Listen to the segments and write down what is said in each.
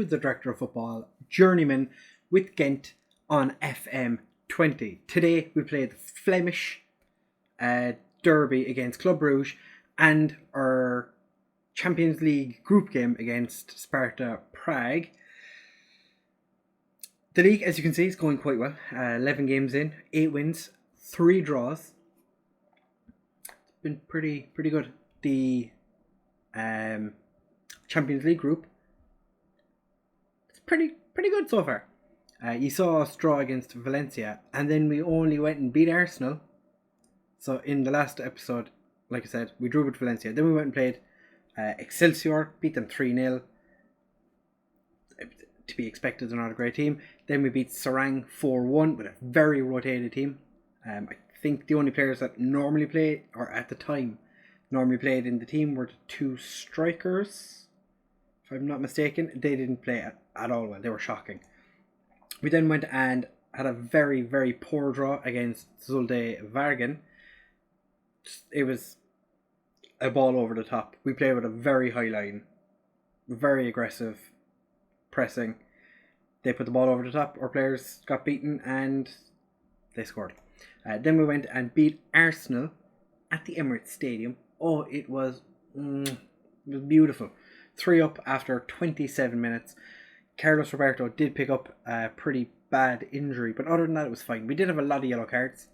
with the Director of Football, Journeyman, with Ghent on FM20. Today we played the Flemish derby against Club Brugge and our Champions League group game against Sparta Prague. The league, as you can see, is going quite well. 11 games in, 8 wins, 3 draws. It's been pretty good. The Champions League group, it's pretty good so far. You saw us draw against Valencia, and then we only went and beat Arsenal. So in the last episode, like I said, we drew with Valencia. Then we went and played Excelsior, beat them 3-0. To be expected, they're not a great team. Then we beat Sarang 4-1 with a very rotated team. I think the only players that normally play, or at the time, normally played in the team were the 2 strikers. If I'm not mistaken, they didn't play at all well. They were shocking. We then went and had a very, very poor draw against Zulde Vargan. It was a ball over the top. We played with a very high line, very aggressive pressing. They put the ball over the top. Our players got beaten and they scored. Then we went and beat Arsenal at the Emirates Stadium. Oh, it was beautiful. 3-up after 27 minutes. Carlos Roberto did pick up a pretty bad injury, but other than that, it was fine. We did have a lot of yellow cards,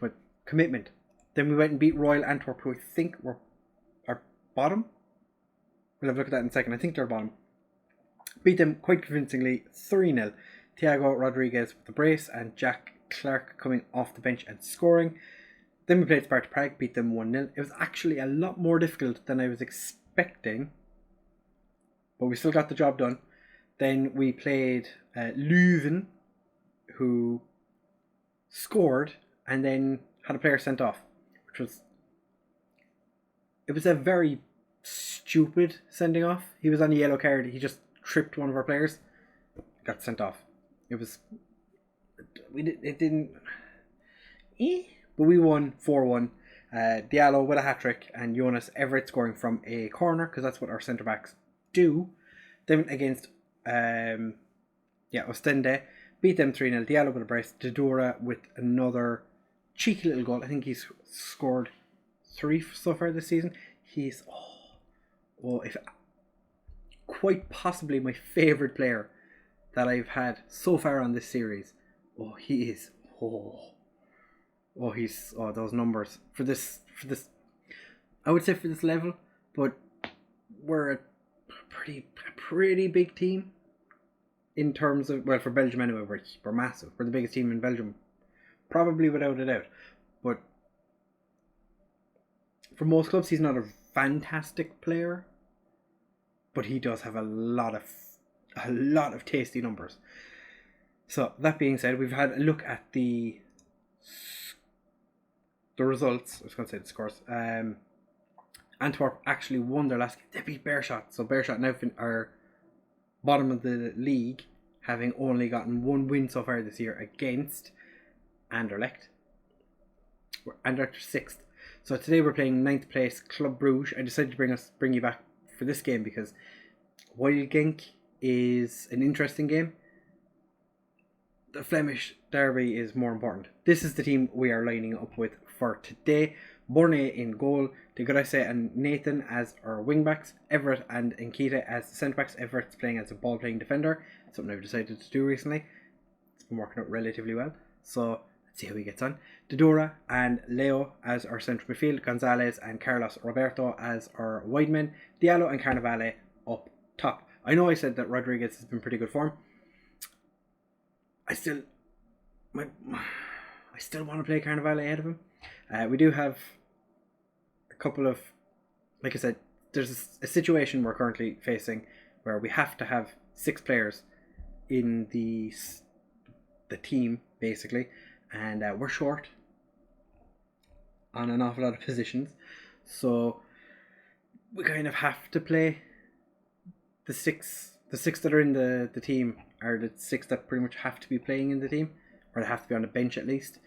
but commitment. Then we went and beat Royal Antwerp, who I think were our bottom. We'll have a look at that in a second. I think they're bottom. Beat them quite convincingly, 3-0. Thiago Rodriguez with the brace and Jack Clark coming off the bench and scoring. Then we played Sparta Prague, beat them 1-0. It was actually a lot more difficult than I was expecting, but we still got the job done. Then we played Leuven, who scored and then had a player sent off, which was... It was a very stupid sending off. He was on a yellow card. He just tripped one of our players, got sent off. It was... It didn't... But we won 4-1. Diallo with a hat-trick and Jonas Everett scoring from a corner, because that's what our centre-backs do. Then against Ostende, beat them 3-0. Diallo with a brace. Dodora with another cheeky little goal. I think he's scored 3 so far this season. He's if quite possibly my favourite player that I've had so far on this series. He is those numbers for this I would say for this level, but we're a pretty big team in terms of, well, for Belgium anyway, we're massive. We're the biggest team in Belgium, probably without a doubt. But for most clubs, he's not a fantastic player, but he does have a lot of tasty numbers. So that being said, we've had a look at the results. I was going to say the scores. Antwerp actually won their last game. They beat Beerschot. So Beerschot now are bottom of the league, having only gotten 1 win so far this year against Anderlecht. Anderlecht are 6th. So today we're playing 9th place Club Brugge. I decided to bring you back for this game because while Genk is an interesting game, the Flemish derby is more important. This is the team we are lining up with for today. Borne in goal, Degrasse and Nathan as our wingbacks, Everett and Nkita as the centre-backs. Everett's playing as a ball-playing defender, something I've decided to do recently. It's been working out relatively well, so let's see how he gets on. Dodora and Leo as our central midfield, Gonzalez and Carlos Roberto as our wide men, Diallo and Carnevale up top. I know I said that Rodriguez has been pretty good form. I still want to play Carnevale ahead of him. We do have a couple of, like I said, there's a situation we're currently facing where we have to have 6 players in the team, basically, and we're short on an awful lot of positions, so we kind of have to play the six that are in the team are the 6 that pretty much have to be playing in the team, or they have to be on the bench at least.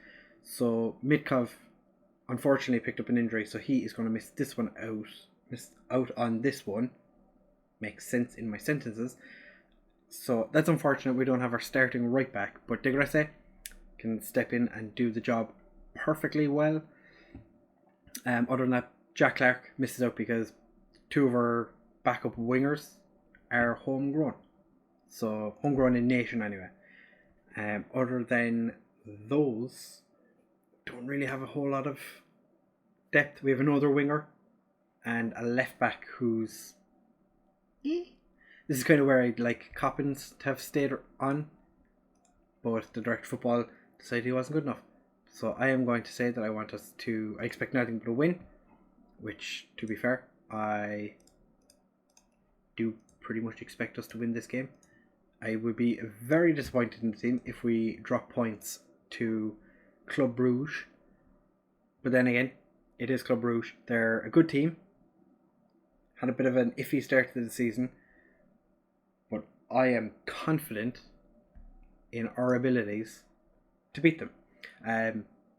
So Mitkov unfortunately picked up an injury, so he is going to miss out on this one. Makes sense in my sentences. So that's unfortunate we don't have our starting right back, but Degresse can step in and do the job perfectly well. Other than that, Jack Clark misses out because two of our backup wingers are homegrown. So homegrown in nation anyway. Other than those, don't really have a whole lot of depth. We have another winger and a left back who's... This is kind of where I'd like Coppins to have stayed on, but the Direct Football decided he wasn't good enough. So I am going to say that I expect nothing but a win, which, to be fair, I do pretty much expect us to win this game. I would be very disappointed in the team if we drop points to Club Brugge. But then again, it is Club Brugge. They're a good team. Had a bit of an iffy start to the season. But I am confident in our abilities to beat them.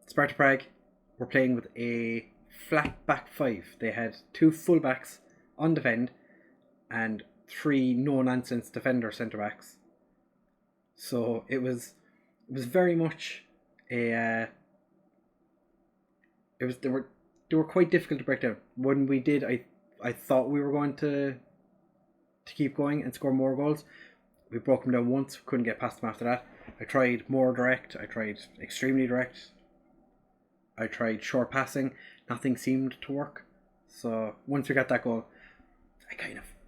Sparta Prague were playing with a flat back five. They had two full backs on defend and three no-nonsense defender centre-backs. So it was very much a... They were quite difficult to break down. When we did, I thought we were going to keep going and score more goals. We broke them down once, couldn't get past them after that. I tried more direct, I tried extremely direct, I tried short passing, nothing seemed to work. So once we got that goal,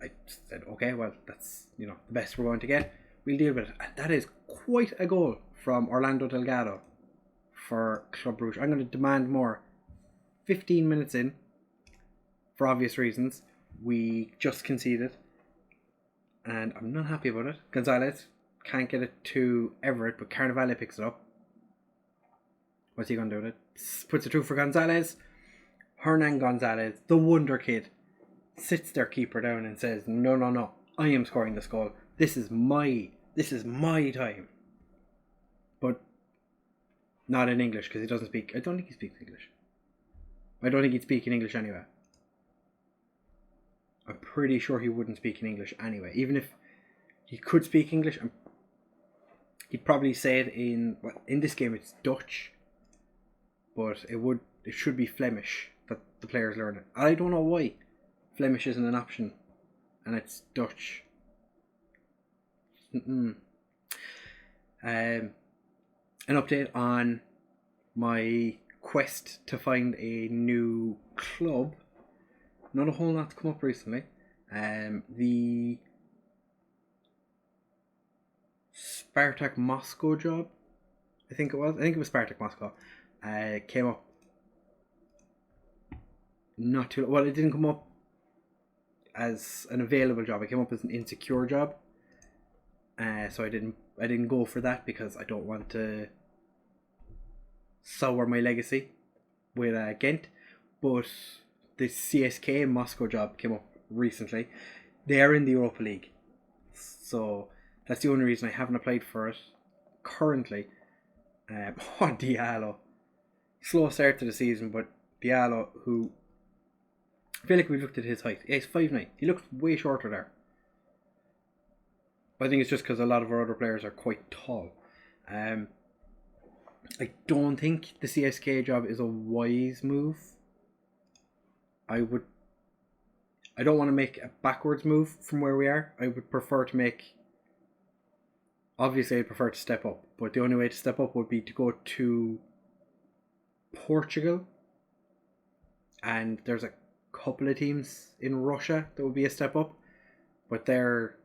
I said, okay, well, that's, the best we're going to get. We'll deal with it. And that is quite a goal from Orlando Delgado for Club Brugge. I'm going to demand more. 15 minutes in, for obvious reasons, we just conceded. And I'm not happy about it. Gonzalez can't get it to Everett, but Carnevale picks it up. What's he going to do with it? Puts it through for Gonzalez. Hernan Gonzalez, the wonder kid, sits their keeper down and says, no, I am scoring this goal. This is my time. But not in English, because he doesn't speak. I don't think he speaks English. I don't think he'd speak in English anyway. I'm pretty sure he wouldn't speak in English anyway. Even if he could speak English, he'd probably say it in this game it's Dutch, but it should be Flemish that the players learn it. I don't know why Flemish isn't an option and it's Dutch. An update on my quest to find a new club. Not a whole lot to come up recently. The Spartak Moscow job, I think it was Spartak Moscow, came up not too... Well, it didn't come up as an available job. It came up as an insecure job. So I didn't go for that because I don't want to sour my legacy with Ghent. But the CSK Moscow job came up recently. They are in the Europa League, so that's the only reason I haven't applied for it currently. Diallo, slow start to the season, but Diallo, who I feel like we've looked at his height. Yeah, he's 5'9". He looks way shorter there. But I think it's just because a lot of our other players are quite tall. I don't think the CSK job is a wise move. I don't want to make a backwards move from where we are. I would prefer to obviously I'd prefer to step up, but the only way to step up would be to go to Portugal. And there's a couple of teams in Russia that would be a step up, but they're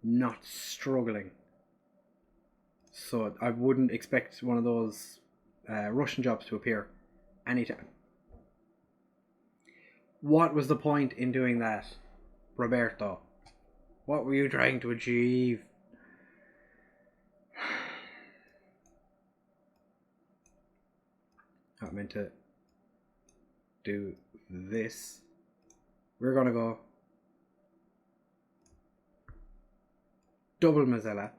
not struggling. So I wouldn't expect one of those Russian jobs to appear anytime. What was the point in doing that, Roberto? What were you trying to achieve? I meant to do this. We're gonna go double Mazzella.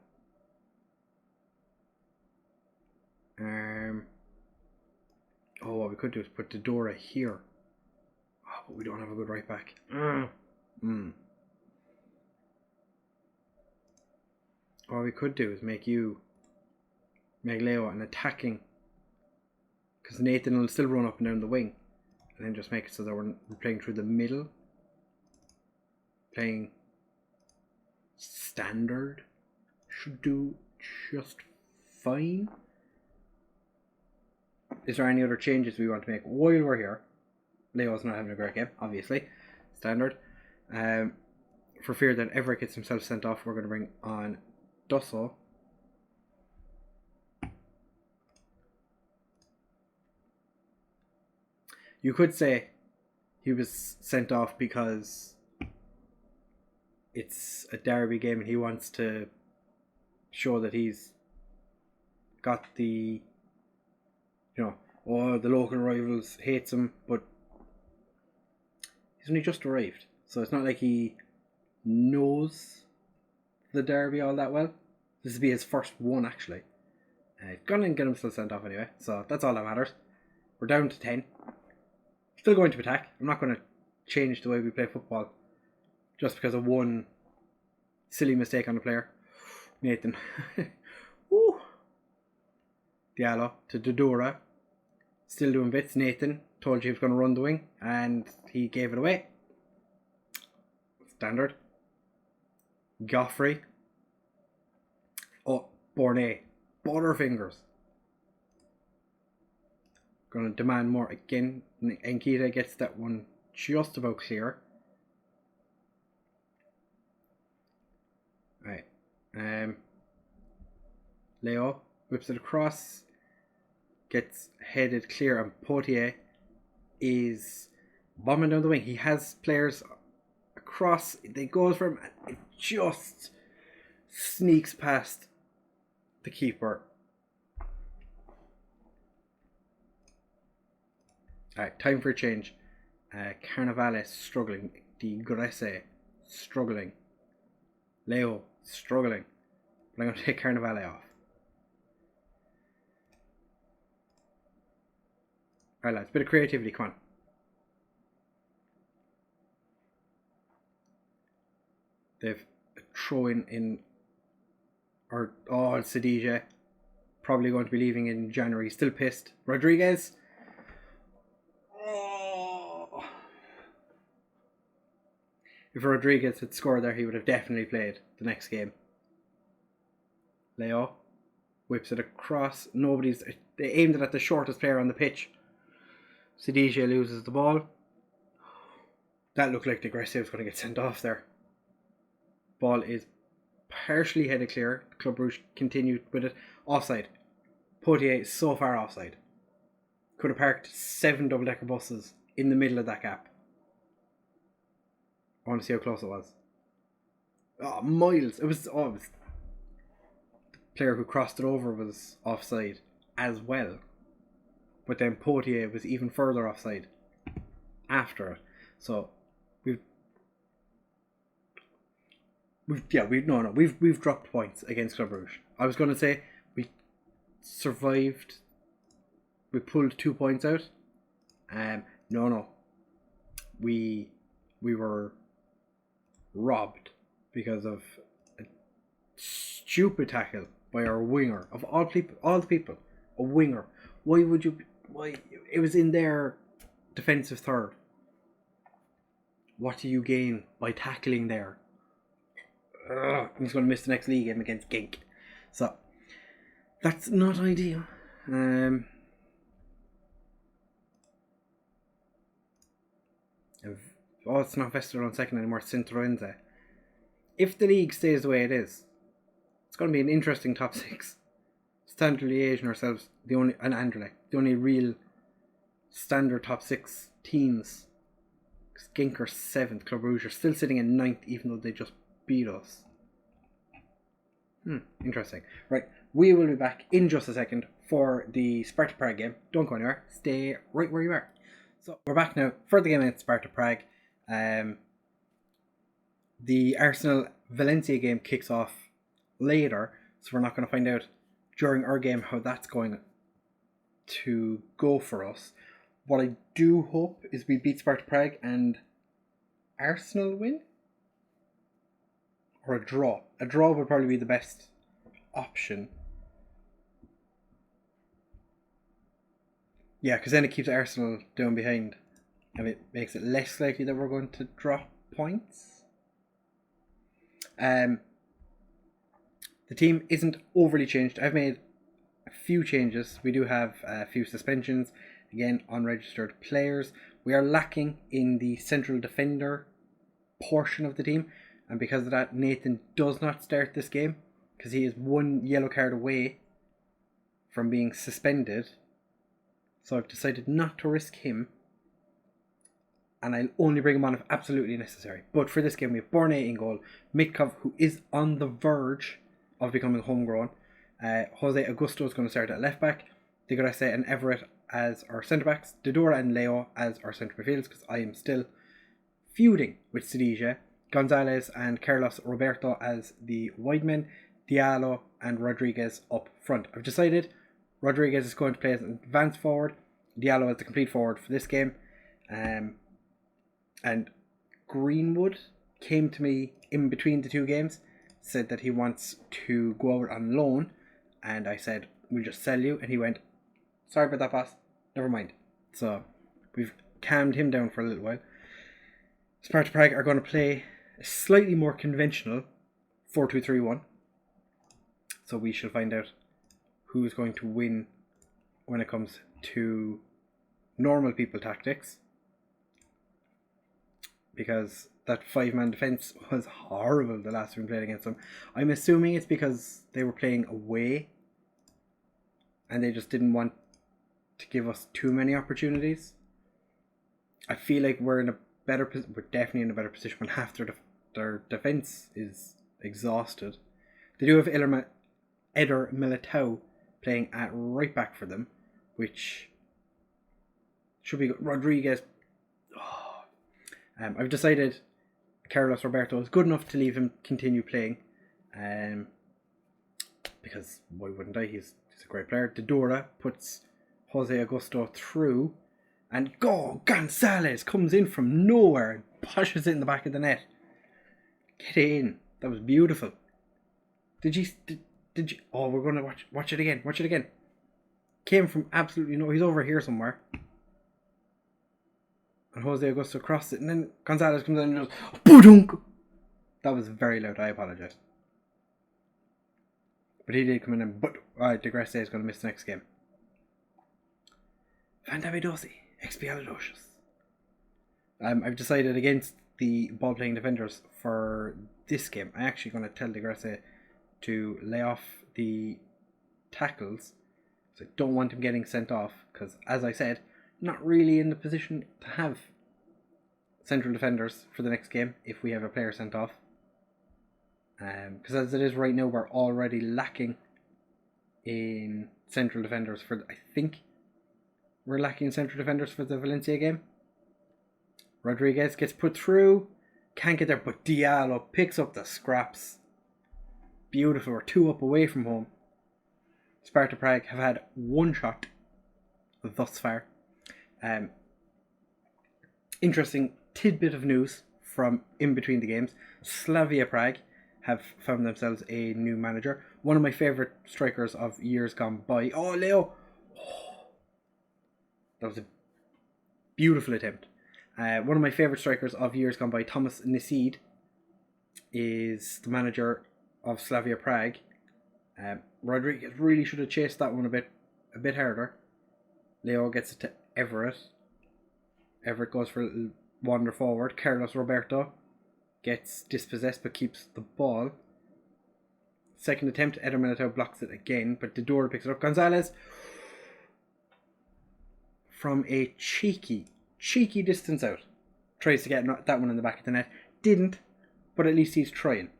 What we could do is put Dora here. Oh, but we don't have a good right back. What we could do is make Leo an attacking, because Nathan will still run up and down the wing, and then just make it so that we're playing through the middle. Playing standard should do just fine. Is there any other changes we want to make while we're here? Leo's not having a great game, obviously. Standard. For fear that Everett gets himself sent off, we're going to bring on Dusso. You could say he was sent off because it's a derby game and he wants to show that he's got the, the local rivals hates him, but he's only just arrived, so it's not like he knows the derby all that well. This will be his first one, actually. He's gonna get himself sent off anyway, so that's all that matters. We're down to 10. Still going to attack. I'm not going to change the way we play football just because of one silly mistake on the player. Nathan. Woo. Diallo to Dodora. Still doing bits. Nathan told you he was going to run the wing and he gave it away. Standard. Goffrey. Oh, Bornay. Butterfingers. Going to demand more again. Nkita gets that one just about clear. Right. Leo whips it across. Gets headed clear, and Potier is bombing down the wing. He has players across. They go for him, and it just sneaks past the keeper. Alright, time for a change. Carnavale struggling. Di Gresse struggling. Leo struggling. But I'm going to take Carnavale off. Alright lads, bit of creativity, come on. They've a throw in Sadija. Probably going to be leaving in January. Still pissed. Rodriguez. If Rodriguez had scored there, he would have definitely played the next game. Leo whips it across. They aimed it at the shortest player on the pitch. Sadija loses the ball. That looked like the aggressive was going to get sent off there. Ball is partially headed clear. Club Rouge continued with it. Offside. Potier is so far offside. Could have parked 7 double-decker buses in the middle of that gap. I want to see how close it was. Oh, miles. It was the player who crossed it over was offside as well. But then Potier was even further offside after it. So we've dropped points against Club Rouge. I was going to say we survived. We pulled 2 points out. We were robbed because of a stupid tackle by our winger of all the people. A winger. Why it was in their defensive third. What do you gain by tackling there? He's going to miss the next league game against Genk. So that's not ideal. It's not vested on second anymore. It's IntoRowZ. If the league stays the way it is, it's going to be an interesting top 6. Standard Liège and ourselves, and Anderlecht, the only real standard top 6 teams. Genk are 7th. Club Rouge are still sitting in 9th, even though they just beat us. Interesting. Right, we will be back in just a second for the Sparta Prague game. Don't go anywhere. Stay right where you are. So we're back now for the game against Sparta Prague. The Arsenal-Valencia game kicks off later, so we're not going to find out during our game how that's going to go for us. What I do hope is we beat Sparta Prague and Arsenal win? Or a draw. A draw would probably be the best option. Yeah, because then it keeps Arsenal down behind. And it makes it less likely that we're going to drop points. The team isn't overly changed. I've made a few changes. We do have a few suspensions. Again, unregistered players. We are lacking in the central defender portion of the team. And because of that, Nathan does not start this game. Because he is one yellow card away from being suspended. So I've decided not to risk him. And I'll only bring him on if absolutely necessary. But for this game, we have Bornay in goal. Mitkov, who is on the verge of becoming homegrown. Jose Augusto is going to start at left back. De Gresse and Everett as our centre backs. Dodora and Leo as our centre midfielders, because I am still feuding with Sidija. Gonzalez and Carlos Roberto as the wide men. Diallo and Rodriguez up front. I've decided Rodriguez is going to play as an advanced forward. Diallo as the complete forward for this game. And Greenwood came to me in between the two games, said that he wants to go out on loan, and I said, we'll just sell you, and he went, sorry about that, boss, never mind. So we've calmed him down for a little while. Sparta Prague are going to play a slightly more conventional 4-2-3-1, so we shall find out who is going to win when it comes to normal people tactics. Because that 5-man defence was horrible the last time we played against them. I'm assuming it's because they were playing away and they just didn't want to give us too many opportunities. I feel like we're definitely in a better position when half their defence is exhausted. They do have Eder Militao playing at right back for them, which should be good. Rodriguez. I've decided Carlos Roberto is good enough to leave him continue playing. Because why wouldn't I? He's a great player. Dodora puts Jose Augusto through. And Gonzalez comes in from nowhere and pushes it in the back of the net. Get in. That was beautiful. Did you? Oh, we're going to watch it again. Watch it again. Came from absolutely nowhere. He's over here somewhere. And Jose Augusto crossed it, and then Gonzalez comes in and goes, Budunk! That was very loud, I apologise. But he did come in and, De Gresse is going to miss the next game. Vandavidosi, Expialidocious. I've decided against the ball-playing defenders for this game. I'm actually going to tell De Gresse to lay off the tackles. So I don't want him getting sent off, because as I said, not really in the position to have central defenders for the next game if we have a player sent off. Because as it is right now, we're already lacking in central defenders for, I think we're lacking in central defenders for the Valencia game. Rodriguez gets put through, can't get there, but Diallo picks up the scraps. Beautiful, we're 2 up away from home. Sparta Prague have had 1 shot thus far. Interesting tidbit of news from in between the games. Slavia Prague have found themselves a new manager. One of my favourite strikers of years gone by. Oh, Leo! Oh, that was a beautiful attempt. One of my favourite strikers of years gone by, Thomas Nisid, is the manager of Slavia Prague. Rodriguez really should have chased that one a bit harder. Leo gets it to Everett. Everett goes for a little wander forward. Carlos Roberto gets dispossessed but keeps the ball. Second attempt, Eder Militao blocks it again, but Dodora picks it up. Gonzalez, from a cheeky distance out, tries to get that one in the back of the net. Didn't, but at least he's trying.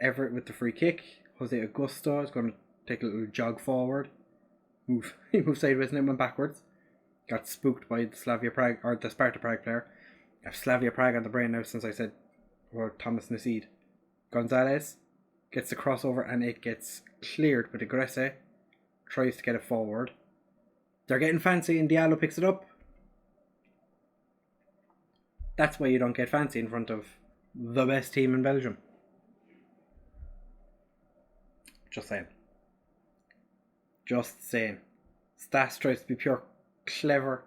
Everett with the free kick. Jose Augusto is going to take a little jog forward. He moved sideways and then went backwards. Got spooked by the Slavia Prague, or the Sparta Prague player. I have Slavia Prague on the brain now since I said Thomas Nisid. Gonzalez gets the crossover and it gets cleared, but De Gresse tries to get it forward. They're getting fancy and Diallo picks it up. That's why you don't get fancy in front of the best team in Belgium. Just saying. Just saying. Stas tries to be pure clever,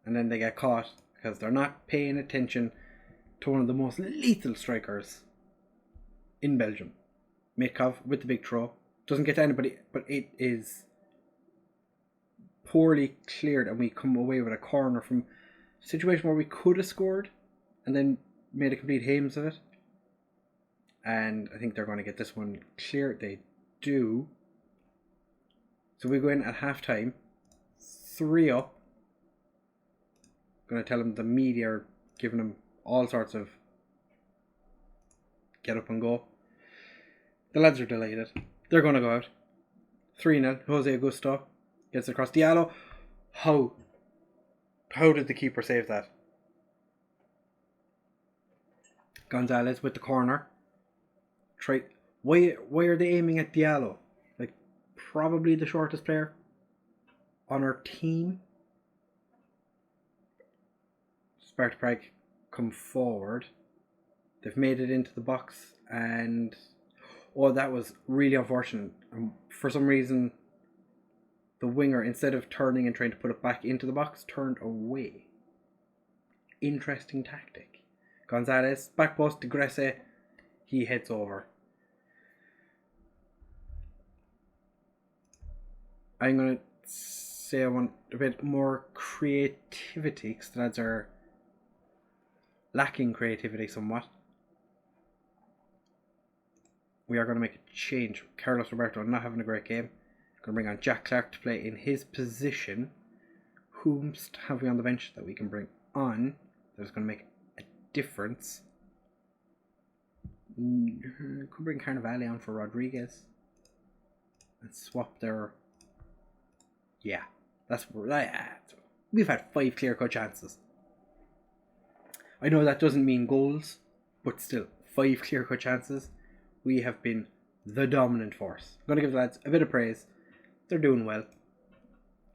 and then they get caught because they're not paying attention to one of the most lethal strikers in Belgium. Mitkov with the big throw. Doesn't get to anybody, but it is poorly cleared, and we come away with a corner from a situation where we could have scored and then made a complete hames of it. And I think they're going to get this one clear. They do. So we go in at half time, 3 up. Going to tell them the media are giving them all sorts of get up and go. The lads are delighted. They're going to go out. 3-0. Jose Augusto gets it across. Diallo. How did the keeper save that? Gonzalez with the corner. Why are they aiming at Diallo? Like, probably the shortest player on our team. Sparta Prague come forward. They've made it into the box, and that was really unfortunate. For some reason, the winger, instead of turning and trying to put it back into the box, turned away. Interesting tactic. Gonzalez, back post to Gresse. He heads over. I'm going to say I want a bit more creativity, because the lads are lacking creativity somewhat. We are going to make a change. Carlos Roberto not having a great game. Going to bring on Jack Clark to play in his position. Whom have we on the bench that we can bring on that's going to make a difference? Could bring Carnevale on for Rodriguez. And swap their... Yeah, we've had 5 clear-cut chances. I know that doesn't mean goals, but still, 5 clear-cut chances. We have been the dominant force. I'm going to give the lads a bit of praise. They're doing well.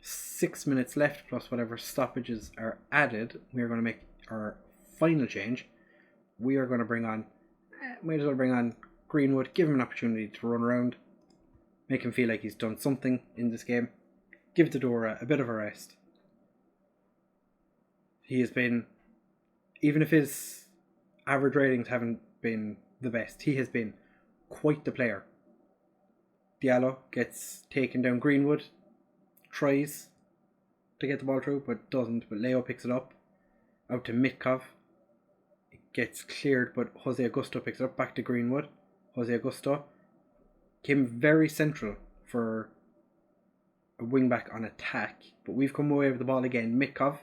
6 minutes left, plus whatever stoppages are added. We are going to make our final change. We are going to bring on... might as well bring on Greenwood. Give him an opportunity to run around. Make him feel like he's done something in this game. Give Dora a bit of a rest. He has been... even if his average ratings haven't been the best, he has been quite the player. Diallo gets taken down. Greenwood tries to get the ball through, but doesn't. But Leo picks it up. Out to Mitkov. It gets cleared, but Jose Augusto picks it up. Back to Greenwood. Jose Augusto came very central for a wing back on attack, but we've come away with the ball again. Mitkov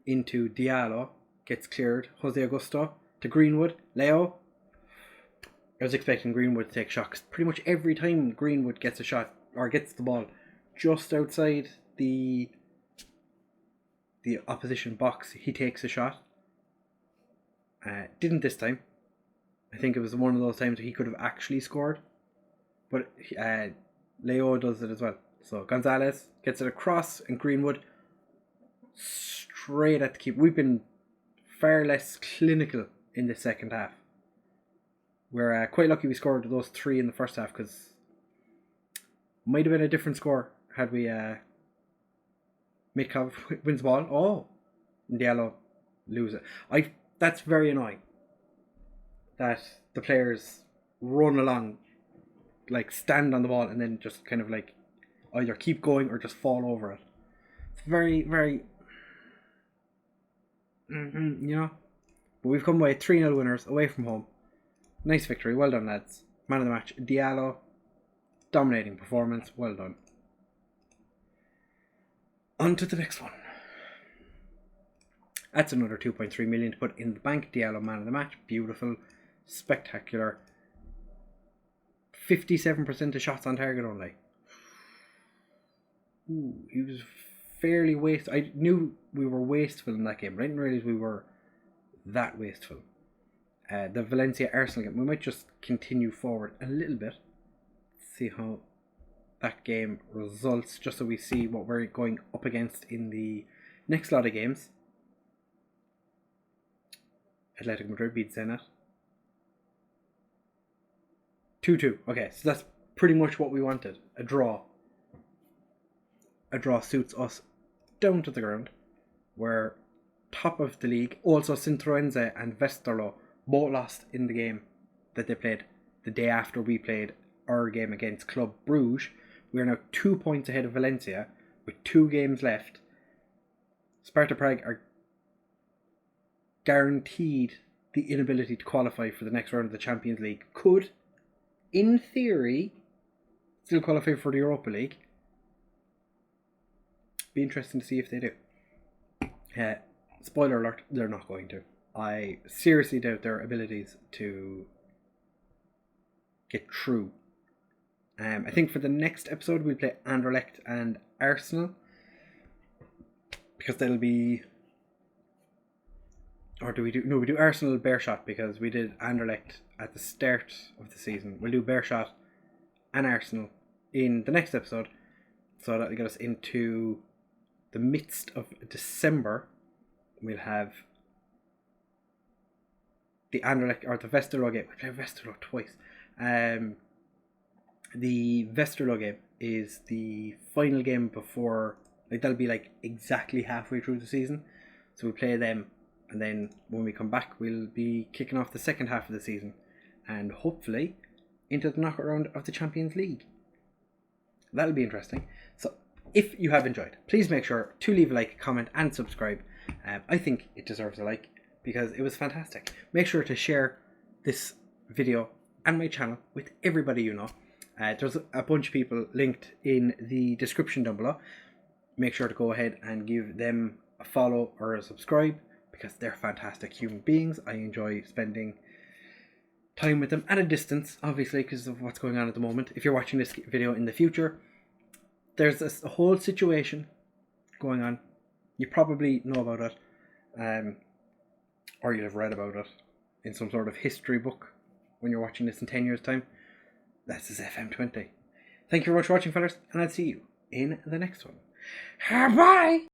into Diallo, gets cleared. Jose Augusto to Greenwood. Leo. I was expecting Greenwood to take shots. Pretty much every time Greenwood gets a shot or gets the ball just outside the opposition box, he takes a shot. Didn't this time. I think it was one of those times where he could have actually scored, but Leo does it as well. So Gonzalez gets it across, and Greenwood straight at the keeper. We've been far less clinical in the second half. We're quite lucky we scored those 3 in the first half, because might have been a different score had we Mitkov wins the ball. Oh, and Diallo lose it. That's very annoying that the players run along, like stand on the ball, and then just kind of like either keep going or just fall over it. It's very, very, you know. But we've come away 3-0 winners away from home. Nice victory. Well done, lads. Man of the match, Diallo. Dominating performance. Well done. On to the next one. That's another 2.3 million to put in the bank. Diallo, man of the match. Beautiful. Spectacular. 57% of shots on target only. Ooh, he was fairly wasteful. I knew we were wasteful in that game, but I didn't realise we were that wasteful. The Valencia Arsenal game, we might just continue forward a little bit, see how that game results, just so we see what we're going up against in the next lot of games. Atletico Madrid beat Zenit. 2-2. Okay, so that's pretty much what we wanted. A draw. A draw suits us down to the ground. We're top of the league. Also, ClaytsFM and Westerlo both lost in the game that they played the day after we played our game against Club Bruges. We are now 2 points ahead of Valencia with 2 games left. Sparta Prague are guaranteed the inability to qualify for the next round of the Champions League. Could, in theory, still qualify for the Europa League. Be interesting to see if they do. Spoiler alert, they're not going to. I seriously doubt their abilities to get through. I think for the next episode we'll play Anderlecht and Arsenal, because they'll be... Or do we do... No, we do Arsenal Beerschot, because we did Anderlecht at the start of the season. We'll do Beerschot and Arsenal in the next episode, so that'll get us into the midst of December. We'll have the Anderlecht or the Westerlo game. We play Westerlo twice. The Westerlo game is the final game before, like, that'll be like exactly halfway through the season. So we play them, and then when we come back, we'll be kicking off the second half of the season, and hopefully into the knockout round of the Champions League. That'll be interesting. So if you have enjoyed, please make sure to leave a like, comment, and subscribe. I think it deserves a like because it was fantastic. Make sure to share this video and my channel with everybody you know. There's a bunch of people linked in the description down below. Make sure to go ahead and give them a follow or a subscribe because they're fantastic human beings. I enjoy spending time with them at a distance, obviously, because of what's going on at the moment. If you're watching this video in the future, there's a whole situation going on. You probably know about it, or you'll have read about it in some sort of history book when you're watching this in 10 years' time. This is FM20. Thank you very much for watching, fellas, and I'll see you in the next one. Bye!